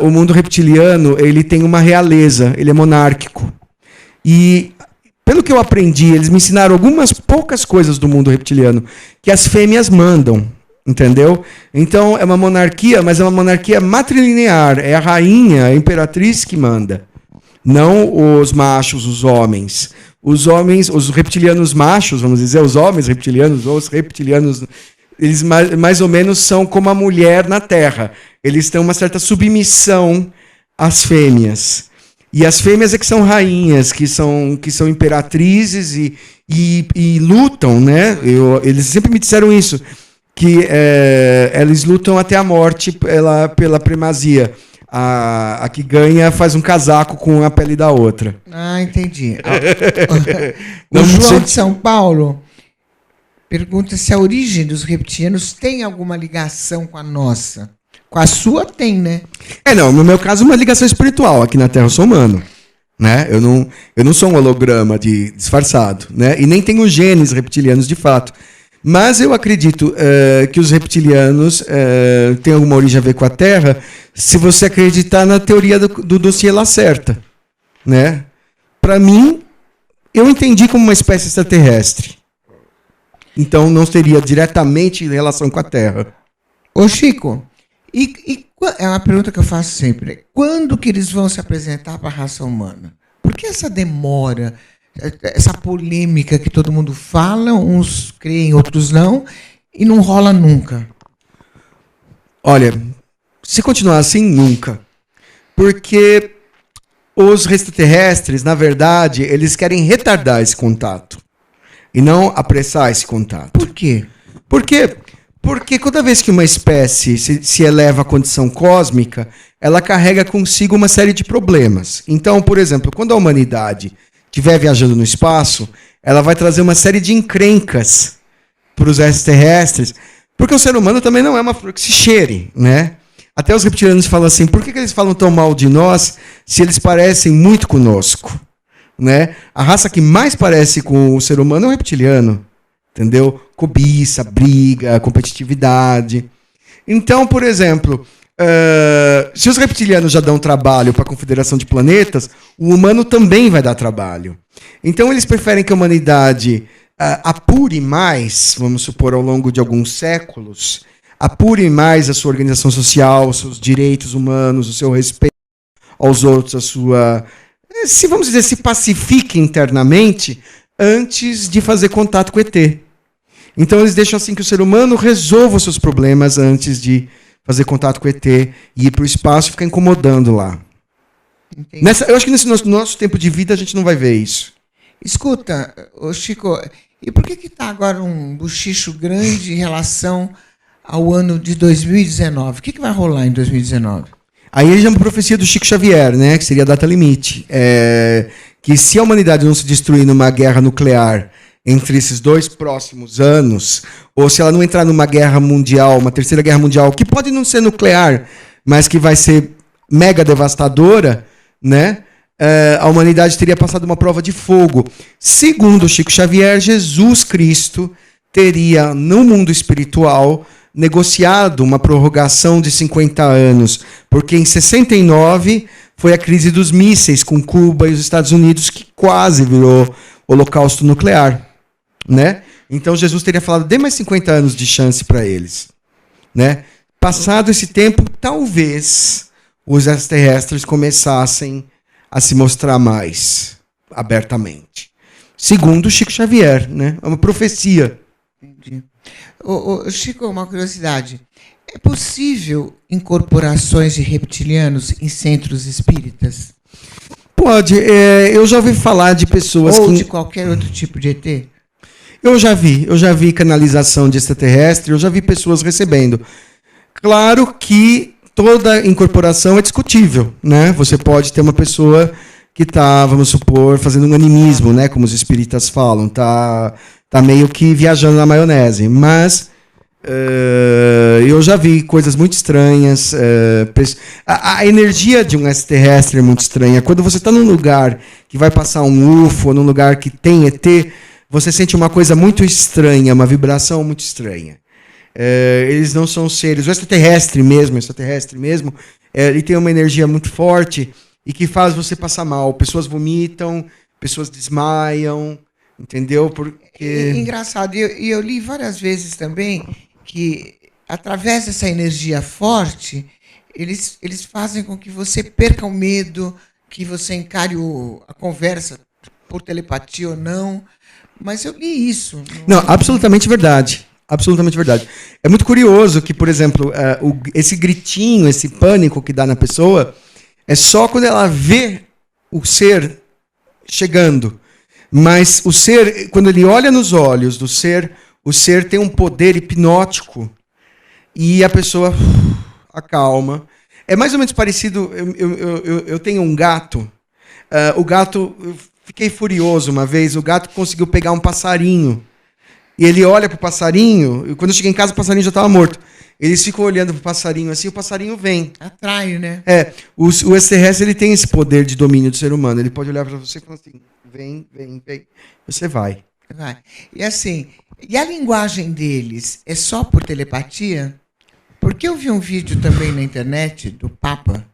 O mundo reptiliano, ele tem uma realeza, ele é monárquico. E, pelo que eu aprendi, eles me ensinaram algumas poucas coisas do mundo reptiliano, que as fêmeas mandam, entendeu? Então, é uma monarquia, mas é uma monarquia matrilinear, é a rainha, a imperatriz que manda, não os machos, os homens. Os homens, os reptilianos machos, vamos dizer, os homens reptilianos, ou os reptilianos, eles mais ou menos são como a mulher na Terra. Eles têm uma certa submissão às fêmeas. E as fêmeas é que são rainhas, que são imperatrizes e lutam, né? Eles sempre me disseram isso, que eles lutam até a morte pela primazia. A que ganha faz um casaco com a pele da outra. Ah, entendi. O João de São Paulo pergunta se a origem dos reptilianos tem alguma ligação com a nossa. Com a sua tem, né? Não, no meu caso, uma ligação espiritual. Aqui na Terra eu sou humano, né? Eu não sou um holograma disfarçado, né? E nem tenho genes reptilianos de fato. Mas eu acredito que os reptilianos têm alguma origem a ver com a Terra, se você acreditar na teoria do dossiê Lacerta, né? Para mim, eu entendi como uma espécie extraterrestre. Então, não seria diretamente em relação com a Terra. Ô, Chico, é uma pergunta que eu faço sempre. Quando que eles vão se apresentar para a raça humana? Por que essa demora? Essa polêmica que todo mundo fala, uns creem, outros não, e não rola nunca. Olha, se continuar assim, nunca. Porque os extraterrestres, na verdade, eles querem retardar esse contato e não apressar esse contato. Por quê? Porque toda vez que uma espécie se eleva à condição cósmica, ela carrega consigo uma série de problemas. Então, por exemplo, quando a humanidade estiver viajando no espaço, ela vai trazer uma série de encrencas para os extraterrestres, porque o ser humano também não é uma flor que se cheire, né? Até os reptilianos falam assim, por que eles falam tão mal de nós se eles parecem muito conosco? Né? A raça que mais parece com o ser humano é o reptiliano, entendeu? Cobiça, briga, competitividade. Então, por exemplo, se os reptilianos já dão trabalho para a Confederação de Planetas, o humano também vai dar trabalho. Então eles preferem que a humanidade apure mais, vamos supor, ao longo de alguns séculos, apure mais a sua organização social, os seus direitos humanos, o seu respeito aos outros, a sua... vamos dizer, se pacifique internamente antes de fazer contato com o ET. Então eles deixam assim que o ser humano resolva os seus problemas antes de fazer contato com o ET e ir para o espaço e ficar incomodando lá. Eu acho que nesse nosso tempo de vida a gente não vai ver isso. Escuta, Chico, e por que está agora um bochicho grande em relação ao ano de 2019? O que vai rolar em 2019? Aí ele já é uma profecia do Chico Xavier, né, que seria a data limite. Que se a humanidade não se destruir numa guerra nuclear entre esses 2 próximos anos, ou se ela não entrar numa guerra mundial, uma terceira guerra mundial, que pode não ser nuclear, mas que vai ser mega devastadora, né? A humanidade teria passado uma prova de fogo. Segundo Chico Xavier, Jesus Cristo teria, no mundo espiritual, negociado uma prorrogação de 50 anos, porque em 69 foi a crise dos mísseis com Cuba e os Estados Unidos, que quase virou holocausto nuclear, né? Então Jesus teria falado, dê mais 50 anos de chance para eles, né? Passado esse tempo, talvez os extraterrestres começassem a se mostrar mais abertamente. Segundo Chico Xavier, né? É uma profecia. Entendi. Chico, uma curiosidade. É possível incorporações de reptilianos em centros espíritas? Pode. Eu já ouvi falar de pessoas ou de qualquer outro tipo de ET? Eu já vi canalização de extraterrestre, eu já vi pessoas recebendo. Claro que toda incorporação é discutível, né? Você pode ter uma pessoa que está, vamos supor, fazendo um animismo, né? Como os espíritas falam, tá meio que viajando na maionese. Mas eu já vi coisas muito estranhas. A energia de um extraterrestre é muito estranha. Quando você está num lugar que vai passar um UFO, num lugar que tem ET, você sente uma coisa muito estranha, uma vibração muito estranha. Eles não são seres. O extraterrestre mesmo, ele tem uma energia muito forte e que faz você passar mal. Pessoas vomitam, pessoas desmaiam, entendeu? Porque... Engraçado. E eu li várias vezes também que, através dessa energia forte, eles fazem com que você perca o medo, que você encare a conversa por telepatia ou não. Mas eu li isso. Não, absolutamente verdade. Absolutamente verdade. É muito curioso que, por exemplo, esse gritinho, esse pânico que dá na pessoa, é só quando ela vê o ser chegando. Mas o ser, quando ele olha nos olhos do ser, o ser tem um poder hipnótico e a pessoa acalma. É mais ou menos parecido. Eu tenho um gato. O gato, eu fiquei furioso uma vez. O gato conseguiu pegar um passarinho. E ele olha pro passarinho, e quando eu cheguei em casa, o passarinho já estava morto. Eles ficam olhando pro passarinho assim, o passarinho vem. Atrai, né? O extraterrestre, ele tem esse poder de domínio do ser humano. Ele pode olhar para você e falar assim, vem. Você vai. E assim, e a linguagem deles é só por telepatia? Porque eu vi um vídeo também na internet do Papa,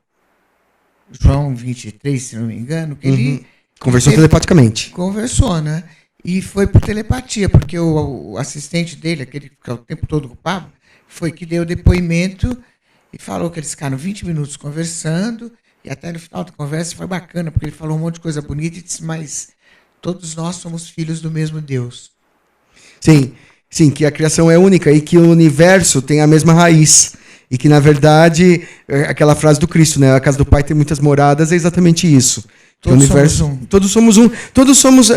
João 23, se não me engano, que ele... Conversou telepaticamente. Conversou, né? E foi por telepatia, porque o assistente dele, aquele que fica o tempo todo com o Papa, foi que deu depoimento e falou que eles ficaram 20 minutos conversando, e até no final da conversa foi bacana, porque ele falou um monte de coisa bonita e disse, mas todos nós somos filhos do mesmo Deus. Sim, que a criação é única e que o universo tem a mesma raiz. E que, na verdade, aquela frase do Cristo, né? A casa do Pai tem muitas moradas, é exatamente isso. Todos somos um. Todos somos um.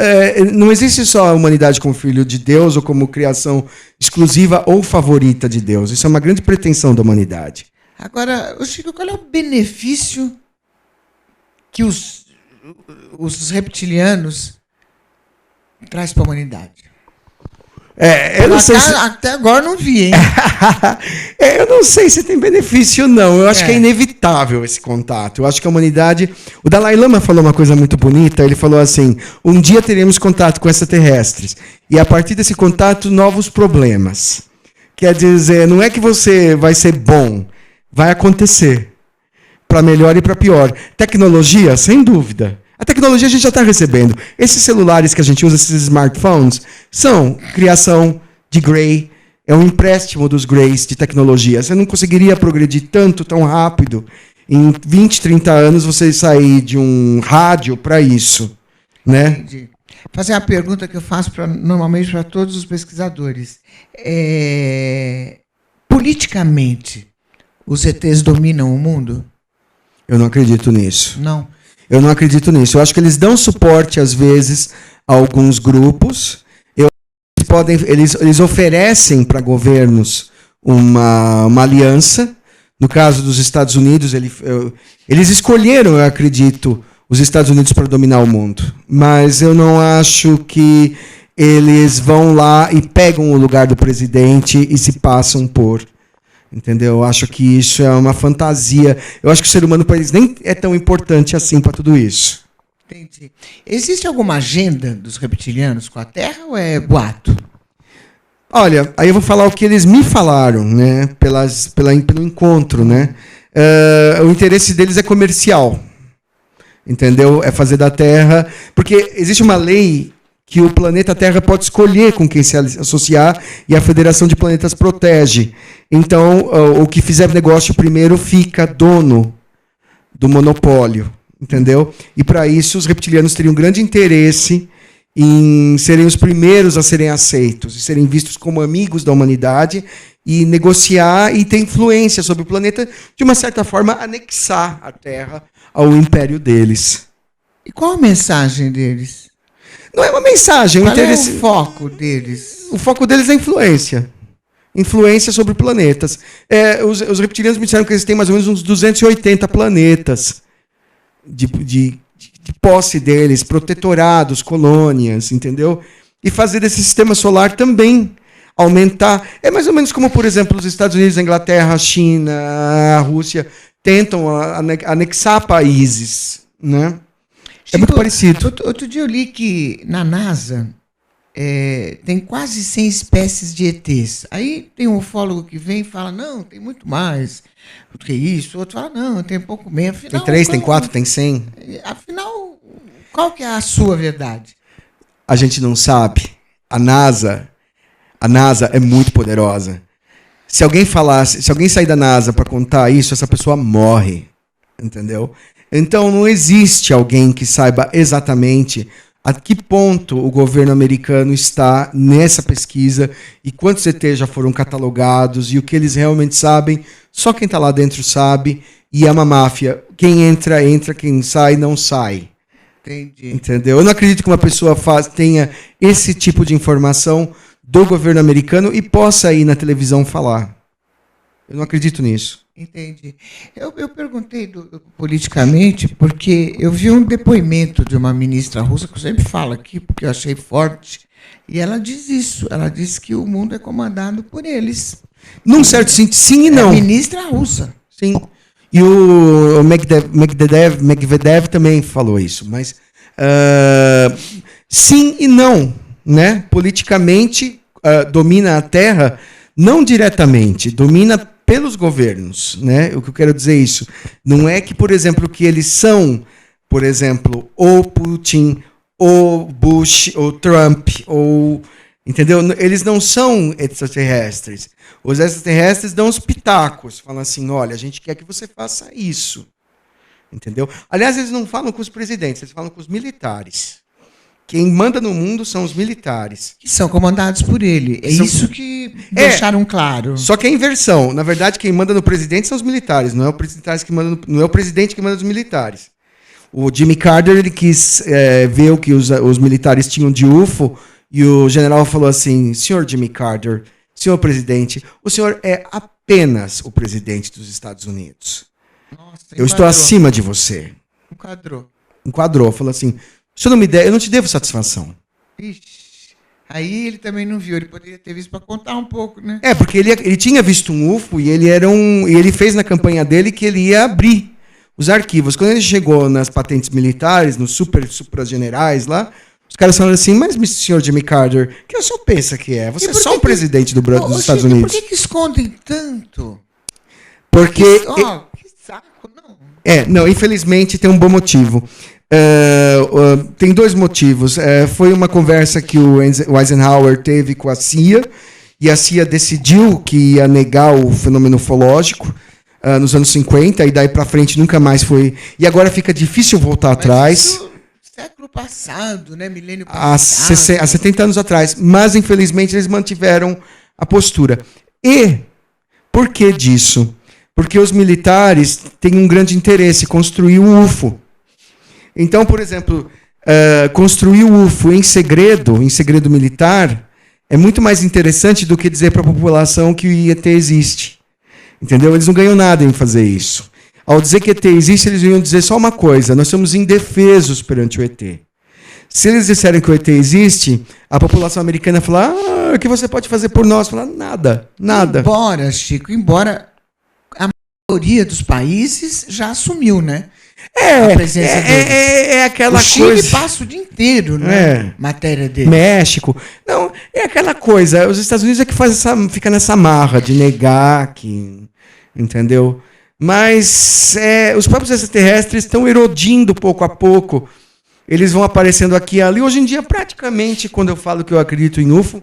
Não existe só a humanidade como filho de Deus ou como criação exclusiva ou favorita de Deus. Isso é uma grande pretensão da humanidade. Agora, Chico, qual é o benefício que os reptilianos trazem para a humanidade? Eu não sei até agora não vi, hein? Eu não sei se tem benefício, não. Eu acho que é inevitável esse contato. Eu acho que a humanidade... O Dalai Lama falou uma coisa muito bonita. Ele falou assim, um dia teremos contato com extraterrestres. E a partir desse contato, novos problemas. Quer dizer, não é que você vai ser bom. Vai acontecer. Para melhor e para pior. Tecnologia, sem dúvida. A tecnologia a gente já está recebendo. Esses celulares que a gente usa, esses smartphones, são criação de Gray. É um empréstimo dos Grays de tecnologia. Você não conseguiria progredir tão rápido. Em 20, 30 anos, você sair de um rádio para isso. Né? Entendi. Fazer uma pergunta que eu faço normalmente para todos os pesquisadores. Politicamente, os ETs dominam o mundo? Eu não acredito nisso. Não. Eu não acredito nisso. Eu acho que eles dão suporte, às vezes, a alguns grupos. Eles oferecem para governos uma aliança. No caso dos Estados Unidos, eles escolheram, eu acredito, os Estados Unidos para dominar o mundo. Mas eu não acho que eles vão lá e pegam o lugar do presidente e se passam por... Entendeu? Eu acho que isso é uma fantasia. Eu acho que o ser humano para eles nem é tão importante assim para tudo isso. Entendi. Existe alguma agenda dos reptilianos com a Terra ou é boato? Olha, aí eu vou falar o que eles me falaram, né? Pelo encontro, né? O interesse deles é comercial. Entendeu? É fazer da Terra... Porque existe uma lei que o planeta Terra pode escolher com quem se associar e a Federação de Planetas protege. Então, o que fizer negócio primeiro fica dono do monopólio. Entendeu? E para isso, os reptilianos teriam um grande interesse em serem os primeiros a serem aceitos, e serem vistos como amigos da humanidade, e negociar e ter influência sobre o planeta, de uma certa forma, anexar a Terra ao império deles. E qual a mensagem deles? Não é uma mensagem, é um interesse. Qual é o foco deles? O foco deles é influência. Influência sobre planetas. Os reptilianos me disseram que eles têm mais ou menos uns 280 planetas de posse deles, protetorados, colônias, entendeu? E fazer desse sistema solar também aumentar. É mais ou menos como, por exemplo, os Estados Unidos, a Inglaterra, a China, a Rússia tentam anexar países, né? É muito parecido. Outro dia eu li que na NASA tem quase 100 espécies de ETs. Aí tem um ufólogo que vem e fala, não, tem muito mais do que isso. Outro fala, não, tem pouco menos. Afinal, tem 3, tem 4, tem 100. Afinal, qual que é a sua verdade? A gente não sabe. A NASA é muito poderosa. Se alguém sair da NASA para contar isso, essa pessoa morre. Entendeu? Então não existe alguém que saiba exatamente a que ponto o governo americano está nessa pesquisa e quantos ETs já foram catalogados e o que eles realmente sabem, só quem está lá dentro sabe, e é uma máfia. Quem entra, quem sai, não sai. Entendi. Entendeu? Eu não acredito que uma pessoa tenha esse tipo de informação do governo americano e possa ir na televisão falar. Eu não acredito nisso. Entendi. Eu perguntei politicamente porque eu vi um depoimento de uma ministra russa, que eu sempre falo aqui, porque eu achei forte, e ela diz isso. Ela diz que o mundo é comandado por eles. Num certo sentido, sim e não. É a ministra russa. Sim. E o Medvedev também falou isso. Mas sim e não. Né? Politicamente, domina a Terra, não diretamente, domina pelos governos, né? O que eu quero dizer é isso. Não é que, por exemplo, que eles são, por exemplo, ou Putin, ou Bush, ou Trump, ou... Entendeu? Eles não são extraterrestres. Os extraterrestres dão os pitacos. Falam assim, olha, a gente quer que você faça isso. Entendeu? Aliás, eles não falam com os presidentes, eles falam com os militares. Quem manda no mundo são os militares. Que são comandados por ele. É isso que deixaram claro. Só que é inversão. Na verdade, quem manda no presidente são os militares. Não é o presidente que manda nos militares. O Jimmy Carter ele quis ver o que os militares tinham de UFO e o general falou assim, senhor Jimmy Carter, senhor presidente, o senhor é apenas o presidente dos Estados Unidos. Nossa, eu estou acima de você. Enquadrou. Falou assim... Se eu não me der, eu não te devo satisfação. Ixi, aí ele também não viu, ele poderia ter visto para contar um pouco, né? Porque ele tinha visto um UFO e ele fez na campanha dele que ele ia abrir os arquivos. Quando ele chegou nas patentes militares, nos supragenerais lá, os caras falaram assim, mas senhor Jimmy Carter, o que o senhor pensa que é? Você é só o presidente dos Estados Unidos. Por que escondem tanto? Porque... que saco, não. Não, infelizmente tem um bom motivo. Tem 2 motivos. Foi uma conversa que o Eisenhower teve com a CIA, e a CIA decidiu que ia negar o fenômeno ufológico nos anos 50, e daí para frente nunca mais foi. E agora fica difícil voltar atrás. Isso, século passado, né? Milênio passado. Há 70 anos atrás. Mas, infelizmente, eles mantiveram a postura. E por que disso? Porque os militares têm um grande interesse em construir o UFO. Então, por exemplo, construir o UFO em segredo militar, é muito mais interessante do que dizer para a população que o ET existe. Entendeu? Eles não ganham nada em fazer isso. Ao dizer que ET existe, eles iam dizer só uma coisa, nós somos indefesos perante o ET. Se eles disserem que o ET existe, a população americana fala, o que você pode fazer por nós? Fala, nada. Embora a maioria dos países já assumiu, né? a presença deles. É aquela o Chile coisa. passa o dia inteiro, né? Matéria dele. México. Não, é aquela coisa. Os Estados Unidos é que fica nessa marra de negar que. Entendeu? Mas os próprios extraterrestres estão erodindo pouco a pouco. Eles vão aparecendo aqui e ali. Hoje em dia, praticamente, quando eu falo que eu acredito em UFO,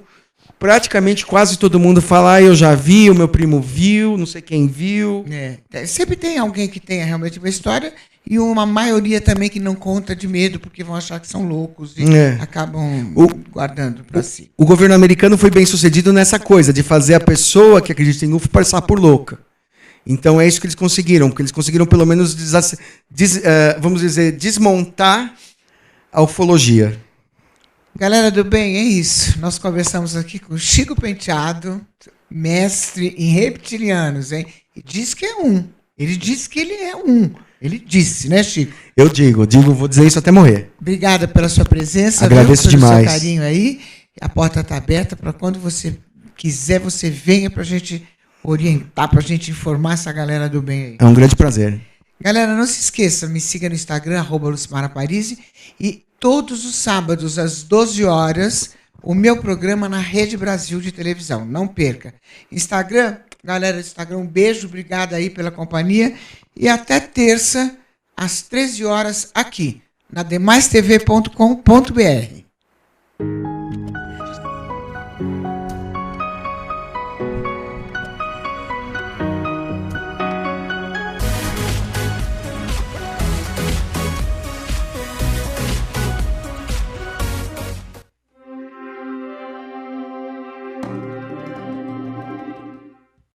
praticamente quase todo mundo fala, eu já vi, o meu primo viu, não sei quem viu. Sempre tem alguém que tenha realmente uma história e uma maioria também que não conta de medo porque vão achar que são loucos e acabam guardando para si. O governo americano foi bem sucedido nessa coisa, de fazer a pessoa que acredita em UFO passar por louca. Então é isso que eles conseguiram, porque eles conseguiram pelo menos, vamos dizer, desmontar a ufologia. Galera do bem, é isso. Nós conversamos aqui com Chico Penteado, mestre em reptilianos, hein? E diz que é um. Ele disse que ele é um. Ele disse, né, Chico? Eu digo, vou dizer isso até morrer. Obrigada pela sua presença. Agradeço pelo demais. seu carinho aí. A porta está aberta para quando você quiser, você venha para a gente orientar, para a gente informar essa galera do bem aí. É um grande prazer. Galera, não se esqueça, me siga no Instagram, @LucimarAparisi, e todos os sábados, às 12 horas, o meu programa na Rede Brasil de televisão. Não perca. Instagram, galera do Instagram, um beijo, obrigado aí pela companhia. E até terça, às 13 horas, aqui, na demaistv.com.br.